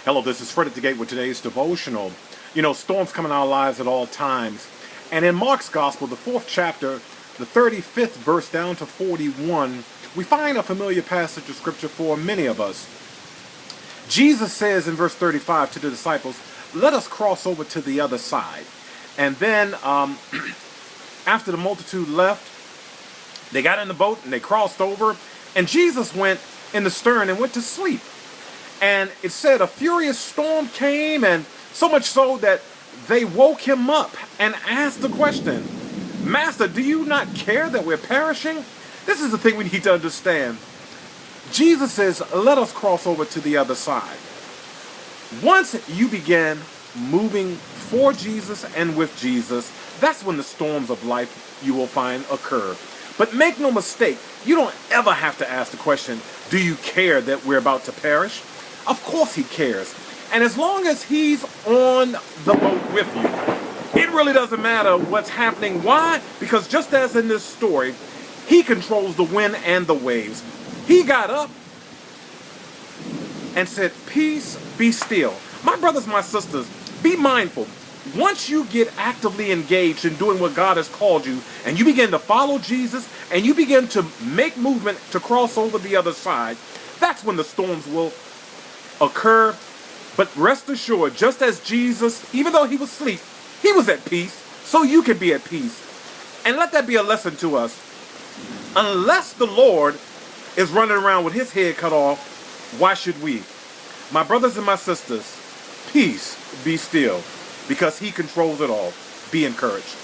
Hello, this is Fred at the Gate with today's devotional. You know, storms come in our lives at all times. And in Mark's Gospel, the 4th chapter, the 35th verse down to 41, we find a familiar passage of scripture for many of us. Jesus says in verse 35 to the disciples, "Let us cross over to the other side." And then after the multitude left, they got in the boat and they crossed over. And Jesus went in the stern and went to sleep. And it said a furious storm came, and so much so that they woke him up and asked the question, "Master, do you not care that we're perishing?" This is the thing we need to understand. Jesus says, let us cross over to the other side. Once you begin moving for Jesus and with Jesus, that's when the storms of life you will find occur. But make no mistake, you don't ever have to ask the question, do you care that we're about to perish? Of course he cares. And as long as he's on the boat with you, it really doesn't matter what's happening. Why? Because just as in this story, he controls the wind and the waves. He got up and said, "Peace, be still." My brothers, my sisters, be mindful. Once you get actively engaged in doing what God has called you, and you begin to follow Jesus, and you begin to make movement to cross over the other side, that's when the storms will occur. But rest assured, just as Jesus, even though he was asleep, he was at peace, so you can be at peace. And let that be a lesson to us. Unless the Lord is running around with his head cut off, why should we? My brothers and my sisters, peace, be still, because he controls it all. Be encouraged.